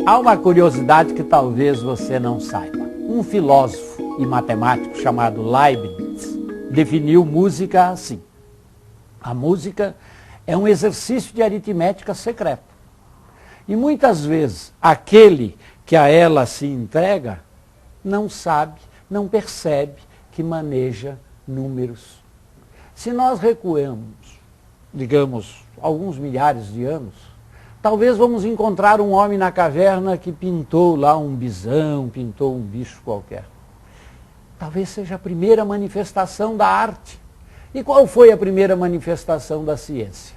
Há uma curiosidade que talvez você não saiba. Um filósofo e matemático chamado Leibniz definiu música assim. A música é um exercício de aritmética secreto. E muitas vezes aquele que a ela se entrega não sabe, não percebe que maneja números. Se nós recuamos, digamos, alguns milhares de anos, talvez vamos encontrar um homem na caverna que pintou lá um bisão, pintou um bicho qualquer. Talvez seja a primeira manifestação da arte. E qual foi a primeira manifestação da ciência?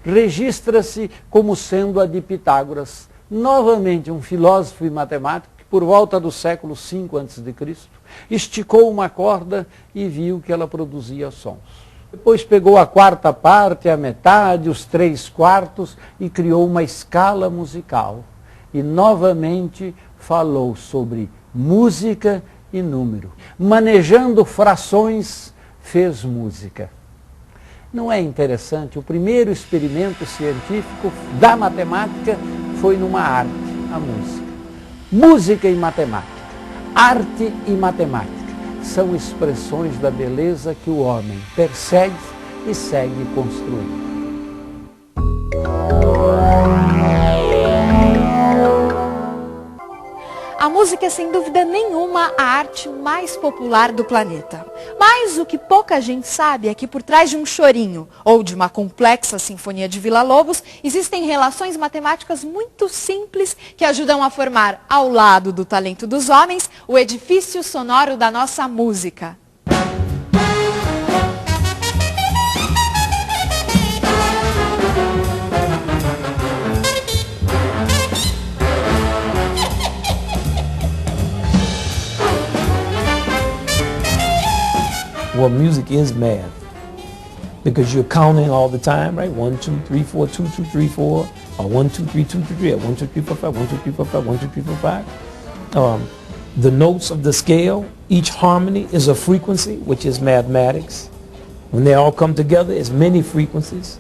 Registra-se como sendo a de Pitágoras, novamente um filósofo e matemático que por volta do século V a.C. esticou uma corda e viu que ela produzia sons. Depois pegou a quarta parte, a metade, os 3/4 e criou uma escala musical. E novamente falou sobre música e número. Manejando frações, fez música. Não é interessante? O primeiro experimento científico da matemática foi numa arte, a música. Música e matemática, arte e matemática são expressões da beleza que o homem persegue e segue construindo. A música é, sem dúvida nenhuma, a arte mais popular do planeta. Mas o que pouca gente sabe é que por trás de um chorinho ou de uma complexa sinfonia de Villa-Lobos, existem relações matemáticas muito simples que ajudam a formar, ao lado do talento dos homens, o edifício sonoro da nossa música. Well, music is math because you're counting all the time, right? 1, 2, 3, 4, 2, 2, 3, 4, or 1, 2, 3, 2, 3, 3, or 1, 2, 3, 4, 5, 1, 2, 3, 4, 5, 1, 2, 3, 4, 5. The notes of the scale, each harmony is a frequency, which is mathematics. When they all come together, it's many frequencies.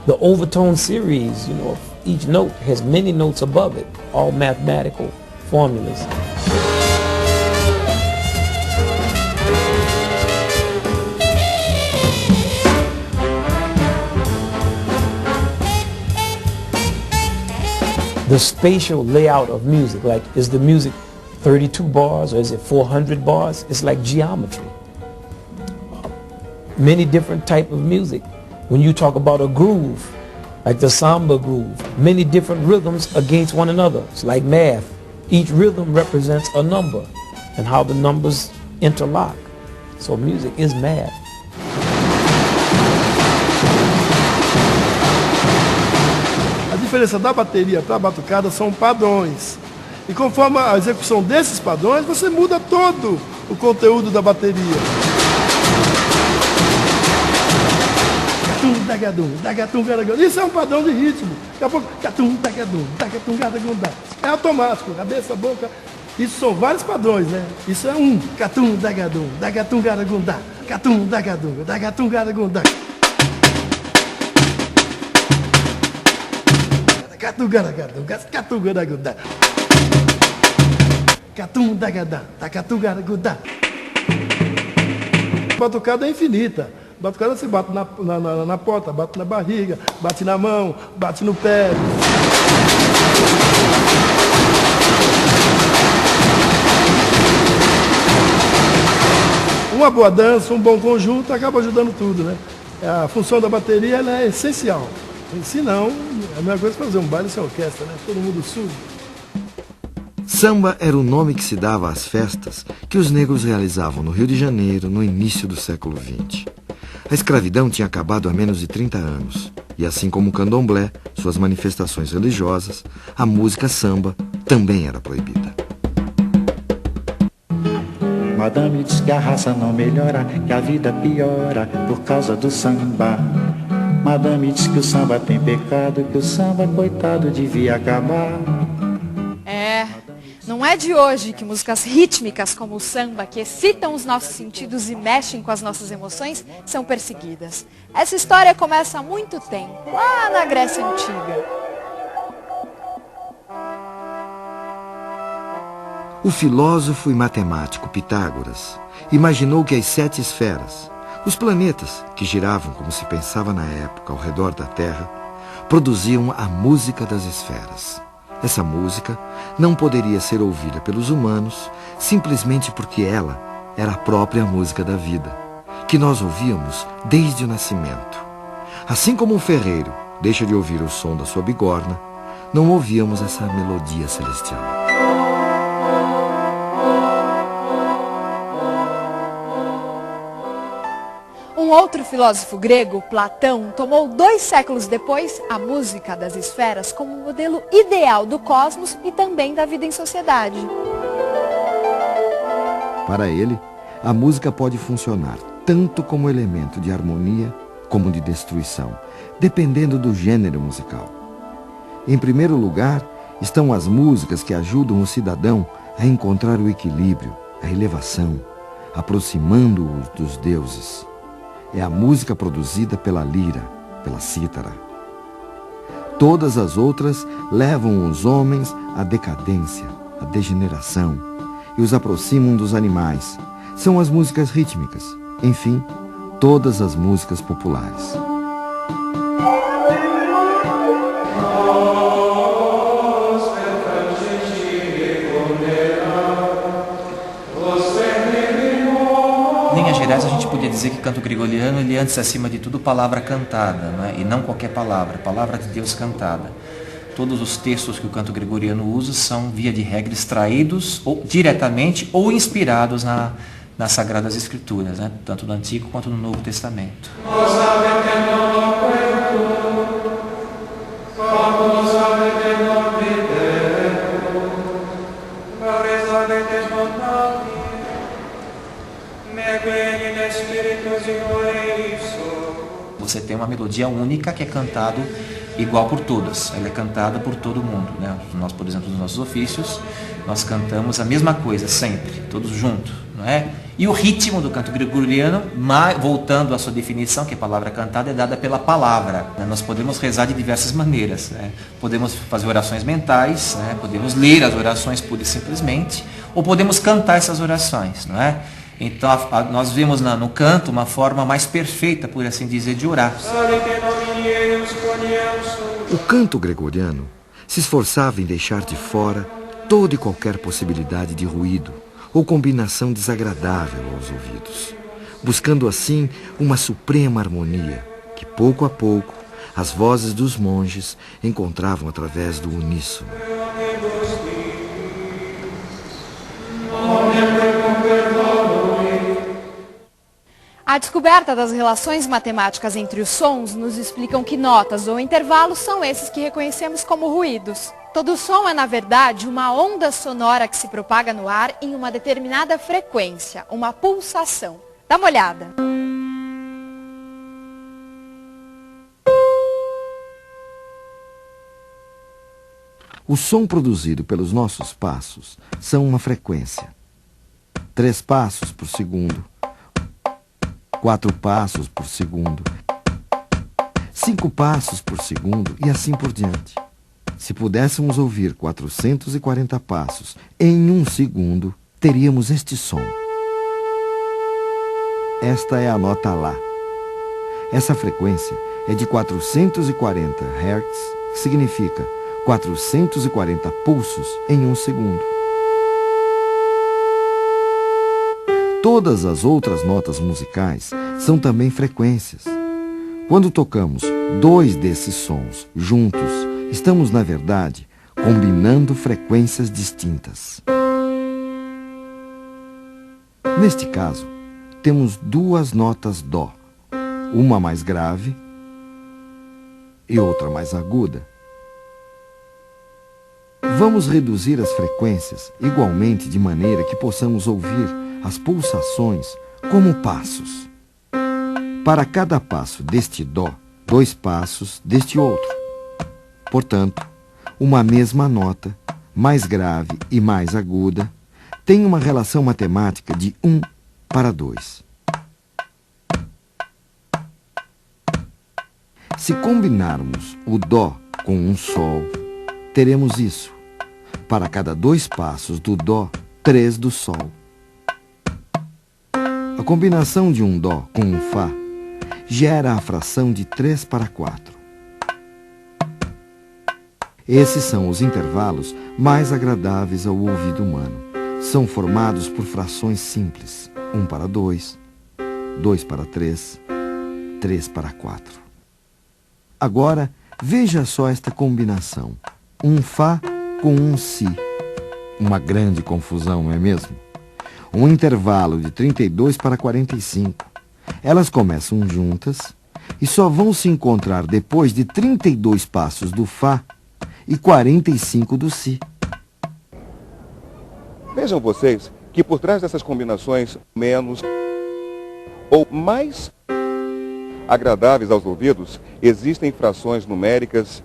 The overtone series, you know, each note has many notes above it, all mathematical formulas. The spatial layout of music, like is the music 32 bars or is it 400 bars? It's like geometry. Many different type of music. When you talk about a groove, like the samba groove, many different rhythms against one another. It's like math. Each rhythm represents a number and how the numbers interlock. So music is math. A diferença da bateria para a batucada são padrões. E conforme a execução desses padrões, você muda todo o conteúdo da bateria. Isso é um padrão de ritmo. Daqui a pouco, é automático, cabeça, boca. Isso são vários padrões, né? Isso é um. Batucada é infinita. Batucada você bate na porta, bate na barriga, bate na mão, bate no pé. Uma boa dança, um bom conjunto acaba ajudando tudo, né? A função da bateria ela é essencial. Se não, é a mesma coisa que fazer um baile sem orquestra, né? Todo mundo surdo. Samba era o nome que se dava às festas que os negros realizavam no Rio de Janeiro no início do século XX. A escravidão tinha acabado há menos de 30 anos. E assim como o candomblé, suas manifestações religiosas, a música samba também era proibida. Madame diz que a raça não melhora, que a vida piora por causa do samba. Madame diz que o samba tem pecado, que o samba, coitado, devia acabar. Não é de hoje que músicas rítmicas como o samba, que excitam os nossos sentidos e mexem com as nossas emoções, são perseguidas. Essa história começa há muito tempo, lá na Grécia Antiga. O filósofo e matemático Pitágoras imaginou que as 7 esferas, os planetas que giravam como se pensava na época ao redor da Terra, produziam a música das esferas. Essa música não poderia ser ouvida pelos humanos simplesmente porque ela era a própria música da vida, que nós ouvíamos desde o nascimento. Assim como um ferreiro deixa de ouvir o som da sua bigorna, não ouvíamos essa melodia celestial. Um outro filósofo grego, Platão, tomou 2 séculos depois a música das esferas como modelo ideal do cosmos e também da vida em sociedade. Para ele, a música pode funcionar tanto como elemento de harmonia como de destruição, dependendo do gênero musical. Em primeiro lugar, estão as músicas que ajudam o cidadão a encontrar o equilíbrio, a elevação, aproximando-o dos deuses. É a música produzida pela lira, pela cítara. Todas as outras levam os homens à decadência, à degeneração e os aproximam dos animais. São as músicas rítmicas, enfim, todas as músicas populares. Em linhas gerais, a gente podia dizer que o canto gregoriano, ele é antes, acima de tudo, palavra cantada, não é? E não qualquer palavra, palavra de Deus cantada. Todos os textos que o canto gregoriano usa são, via de regra, extraídos ou, diretamente ou inspirados nas Sagradas Escrituras, né? Tanto no Antigo quanto no Novo Testamento. Você tem uma melodia única que é cantado igual por todos. Ela é cantada por todo mundo, né? Nós, por exemplo, nos nossos ofícios, nós cantamos a mesma coisa sempre, todos juntos, não é? E o ritmo do canto gregoriano, voltando à sua definição, que a palavra cantada é dada pela palavra, né? Nós podemos rezar de diversas maneiras, né? Podemos fazer orações mentais, né? Podemos ler as orações pura e simplesmente, ou podemos cantar essas orações, não é? Então nós vemos no canto uma forma mais perfeita, por assim dizer, de orar. O canto gregoriano se esforçava em deixar de fora toda e qualquer possibilidade de ruído ou combinação desagradável aos ouvidos, buscando assim uma suprema harmonia que, pouco a pouco, as vozes dos monges encontravam através do uníssono. A descoberta das relações matemáticas entre os sons nos explicam que notas ou intervalos são esses que reconhecemos como ruídos. Todo som é, na verdade, uma onda sonora que se propaga no ar em uma determinada frequência, uma pulsação. Dá uma olhada. O som produzido pelos nossos passos são uma frequência. 3 passos por segundo. 4 passos por segundo, 5 passos por segundo e assim por diante. Se pudéssemos ouvir 440 passos em 1 segundo, teríamos este som. Esta é a nota Lá. Essa frequência é de 440 Hz, que significa 440 pulsos em 1 segundo. Todas as outras notas musicais são também frequências. Quando tocamos 2 desses sons juntos, estamos, na verdade, combinando frequências distintas. Neste caso, temos 2 notas Dó, uma mais grave e outra mais aguda. Vamos reduzir as frequências igualmente de maneira que possamos ouvir as pulsações como passos. Para cada passo deste Dó, 2 passos deste outro. Portanto, uma mesma nota, mais grave e mais aguda, tem uma relação matemática de 1 para 2. Se combinarmos o Dó com um Sol, teremos isso. Para cada 2 passos do Dó, 3 do Sol. A combinação de um Dó com um Fá gera a fração de 3 para 4. Esses são os intervalos mais agradáveis ao ouvido humano. São formados por frações simples. 1 para 2, 2 para 3, 3 para 4. Agora, veja só esta combinação. Um Fá com um Si. Uma grande confusão, não é mesmo? Um intervalo de 32 para 45. Elas começam juntas e só vão se encontrar depois de 32 passos do Fá e 45 do Si. Vejam vocês que por trás dessas combinações menos ou mais agradáveis aos ouvidos, existem frações numéricas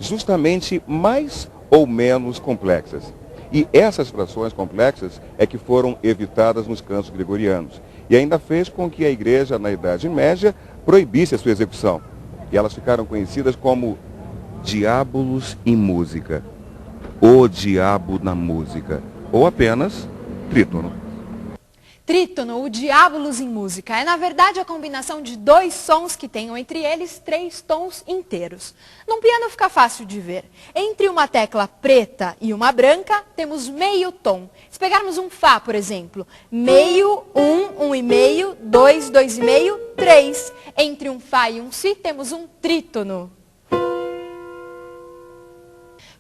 justamente mais ou menos complexas. E essas frações complexas é que foram evitadas nos cantos gregorianos. E ainda fez com que a igreja, na Idade Média, proibisse a sua execução. E elas ficaram conhecidas como diábolos em música, o diabo na música, ou apenas trítono. Trítono, o diábolos em música, é na verdade a combinação de 2 sons que tenham entre eles 3 tons inteiros. Num piano fica fácil de ver. Entre uma tecla preta e uma branca, temos meio tom. Se pegarmos um Fá, por exemplo, meio, 1, 1,5, 2, 2,5, 3. Entre um Fá e um Si, temos um trítono.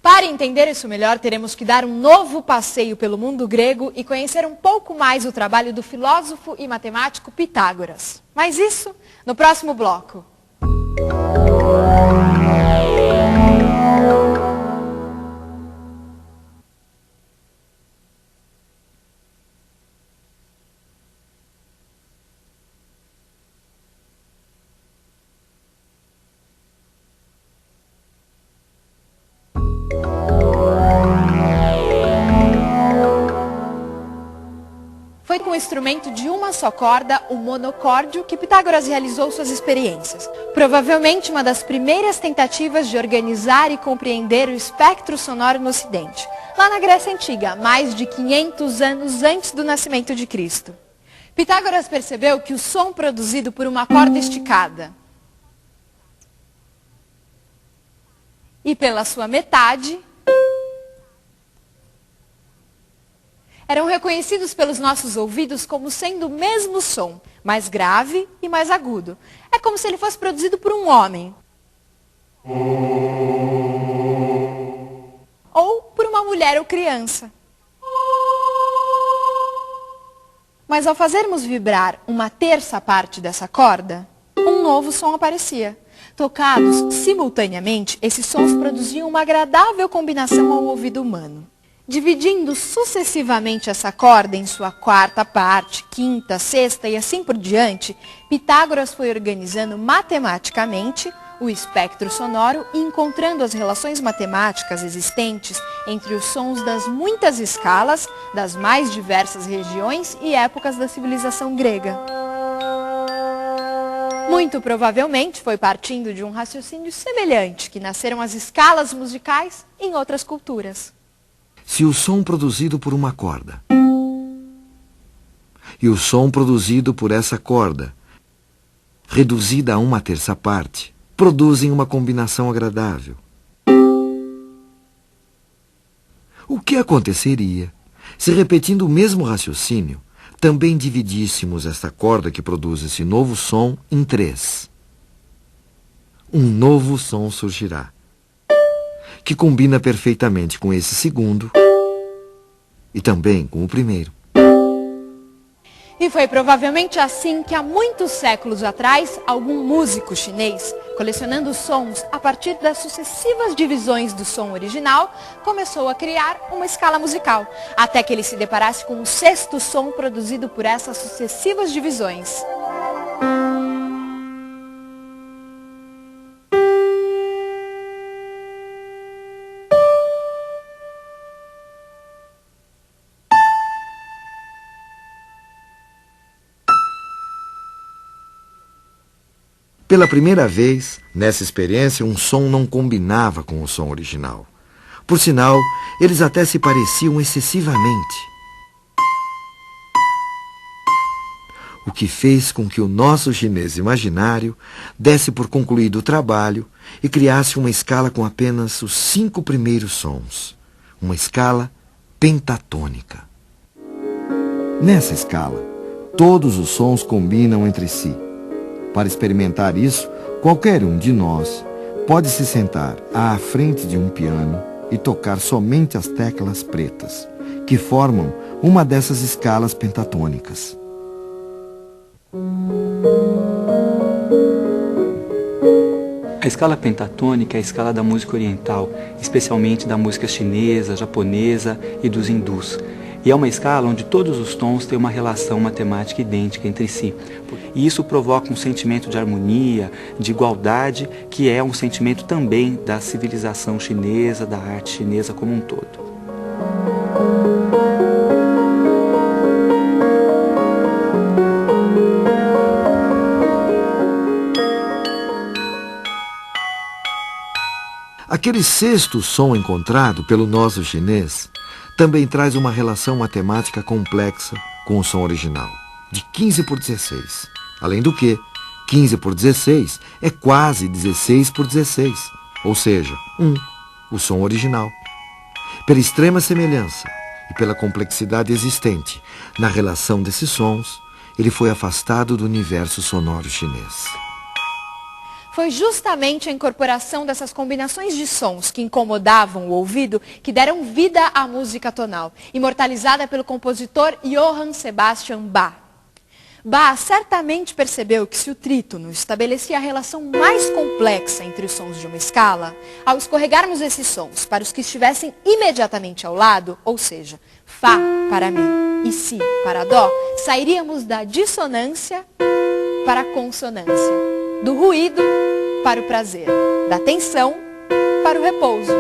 Para entender isso melhor, teremos que dar um novo passeio pelo mundo grego e conhecer um pouco mais o trabalho do filósofo e matemático Pitágoras. Mas isso no próximo bloco. Foi com o instrumento de uma só corda, o monocórdio, que Pitágoras realizou suas experiências. Provavelmente uma das primeiras tentativas de organizar e compreender o espectro sonoro no Ocidente, lá na Grécia Antiga, mais de 500 anos antes do nascimento de Cristo. Pitágoras percebeu que o som produzido por uma corda esticada e pela sua metade eram reconhecidos pelos nossos ouvidos como sendo o mesmo som, mais grave e mais agudo. É como se ele fosse produzido por um homem. Ou por uma mulher ou criança. Mas ao fazermos vibrar uma terça parte dessa corda, um novo som aparecia. Tocados simultaneamente, esses sons produziam uma agradável combinação ao ouvido humano. Dividindo sucessivamente essa corda em sua quarta parte, quinta, sexta e assim por diante, Pitágoras foi organizando matematicamente o espectro sonoro e encontrando as relações matemáticas existentes entre os sons das muitas escalas, das mais diversas regiões e épocas da civilização grega. Muito provavelmente foi partindo de um raciocínio semelhante que nasceram as escalas musicais em outras culturas. Se o som produzido por uma corda e o som produzido por essa corda, reduzida a uma terça parte, produzem uma combinação agradável, o que aconteceria se, repetindo o mesmo raciocínio, também dividíssemos esta corda que produz esse novo som em 3? Um novo som surgirá, que combina perfeitamente com esse segundo e também com o primeiro. E foi provavelmente assim que há muitos séculos atrás, algum músico chinês, colecionando sons a partir das sucessivas divisões do som original, começou a criar uma escala musical, até que ele se deparasse com o 6º som produzido por essas sucessivas divisões. Pela primeira vez, nessa experiência, um som não combinava com o som original. Por sinal, eles até se pareciam excessivamente. o que fez com que o nosso chinês imaginário desse por concluído o trabalho e criasse uma escala com apenas os 5 primeiros sons, uma escala pentatônica. Nessa escala, todos os sons combinam entre si. Para experimentar isso, qualquer um de nós pode se sentar à frente de um piano e tocar somente as teclas pretas, que formam uma dessas escalas pentatônicas. A escala pentatônica é a escala da música oriental, especialmente da música chinesa, japonesa e dos hindus. E é uma escala onde todos os tons têm uma relação matemática idêntica entre si. E isso provoca um sentimento de harmonia, de igualdade, que é um sentimento também da civilização chinesa, da arte chinesa como um todo. Aquele sexto som encontrado pelo nosso chinês também traz uma relação matemática complexa com o som original, de 15 por 16. Além do que, 15 por 16 é quase 16 por 16, ou seja, 1, o som original. Pela extrema semelhança e pela complexidade existente na relação desses sons, ele foi afastado do universo sonoro chinês. Foi justamente a incorporação dessas combinações de sons que incomodavam o ouvido que deram vida à música tonal, imortalizada pelo compositor Johann Sebastian Bach. Bach certamente percebeu que se o trítono estabelecia a relação mais complexa entre os sons de uma escala, ao escorregarmos esses sons para os que estivessem imediatamente ao lado, ou seja, Fá para Mi e Si para Dó, sairíamos da dissonância para a consonância, do ruído para o prazer, da tensão para o repouso.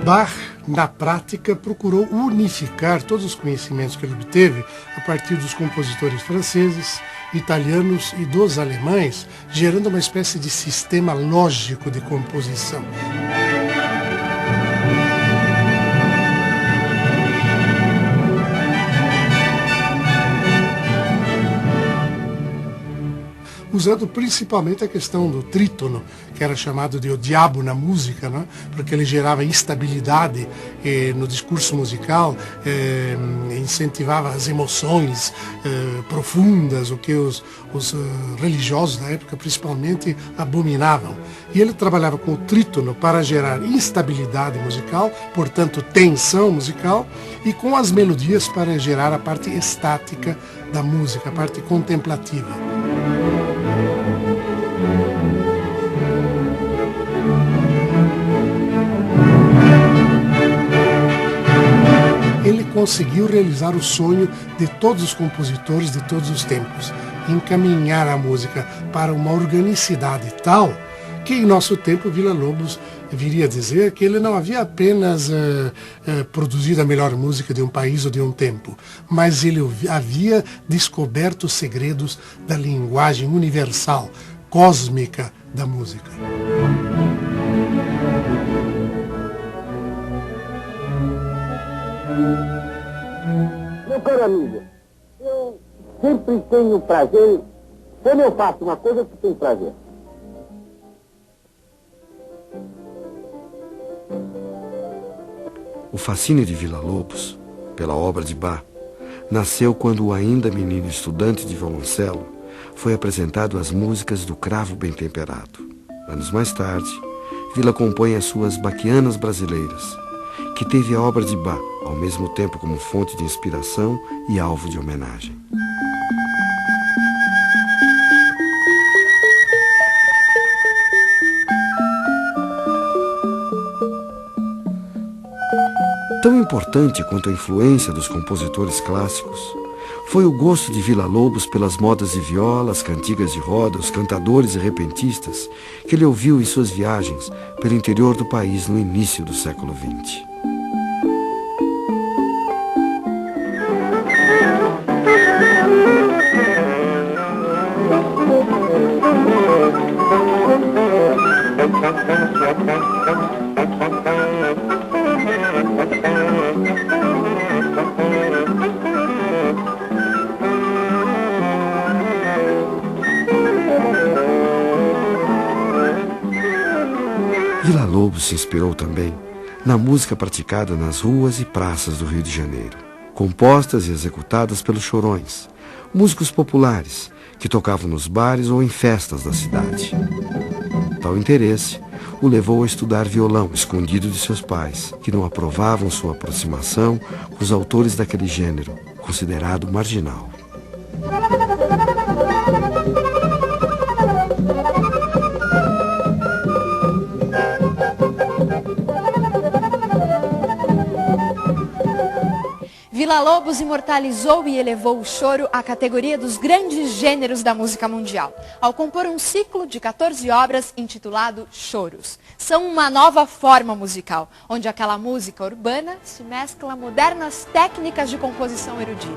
Bach, na prática, procurou unificar todos os conhecimentos que ele obteve a partir dos compositores franceses, italianos e dos alemães, gerando uma espécie de sistema lógico de composição. Usando principalmente a questão do trítono, que era chamado de o diabo na música, né? Porque ele gerava instabilidade no discurso musical, incentivava as emoções profundas, o que os religiosos da época principalmente abominavam. E ele trabalhava com o trítono para gerar instabilidade musical, portanto tensão musical, e com as melodias para gerar a parte estática da música, a parte contemplativa. Ele conseguiu realizar o sonho de todos os compositores de todos os tempos, encaminhar a música para uma organicidade tal que em nosso tempo Villa-Lobos viria a dizer que ele não havia apenas produzido a melhor música de um país ou de um tempo, mas ele havia descoberto os segredos da linguagem universal, cósmica da música. Meu caro amigo, eu sempre tenho prazer quando eu faço uma coisa que tem prazer. O fascínio de Villa-Lobos, pela obra de Bach, nasceu quando o ainda menino estudante de violoncelo foi apresentado às músicas do Cravo Bem Temperado. Anos mais tarde, Villa compõe as suas Baquianas Brasileiras, que teve a obra de Bach ao mesmo tempo como fonte de inspiração e alvo de homenagem. Tão importante quanto a influência dos compositores clássicos foi o gosto de Villa-Lobos pelas modas de viola, as cantigas de roda, os cantadores e repentistas que ele ouviu em suas viagens pelo interior do país no início do século XX. se inspirou também na música praticada nas ruas e praças do Rio de Janeiro, compostas e executadas pelos chorões, músicos populares que tocavam nos bares ou em festas da cidade. Tal interesse o levou a estudar violão escondido de seus pais, que não aprovavam sua aproximação com os autores daquele gênero, considerado marginal. Villa-Lobos imortalizou e elevou o choro à categoria dos grandes gêneros da música mundial, ao compor um ciclo de 14 obras intitulado Choros. São uma nova forma musical, onde aquela música urbana se mescla a modernas técnicas de composição erudita.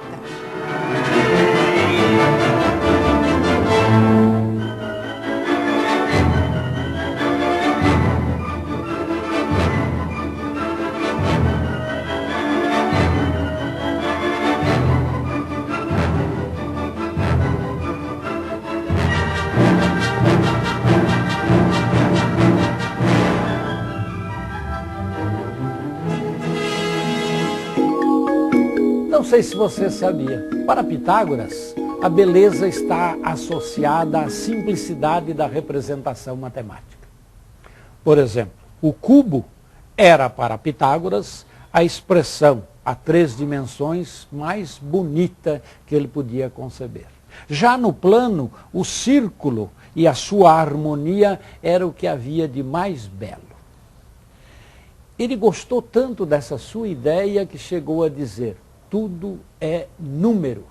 Não sei se você sabia, para Pitágoras, a beleza está associada à simplicidade da representação matemática. Por exemplo, o cubo era para Pitágoras a expressão a 3 dimensões mais bonita que ele podia conceber. Já no plano, o círculo e a sua harmonia era o que havia de mais belo. Ele gostou tanto dessa sua ideia que chegou a dizer: tudo é número.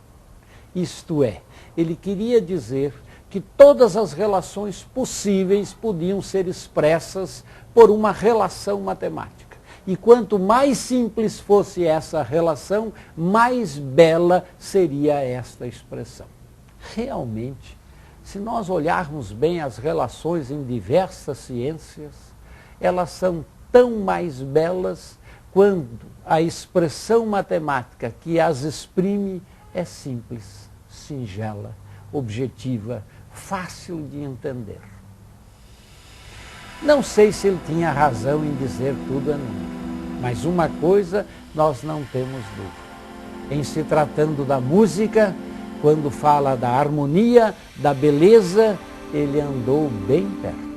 Isto é, ele queria dizer que todas as relações possíveis podiam ser expressas por uma relação matemática. E quanto mais simples fosse essa relação, mais bela seria esta expressão. Realmente, se nós olharmos bem as relações em diversas ciências, elas são tão mais belas quando a expressão matemática que as exprime é simples, singela, objetiva, fácil de entender. Não sei se ele tinha razão em dizer tudo é número, mas uma coisa nós não temos dúvida. Em se tratando da música, quando fala da harmonia, da beleza, ele andou bem perto.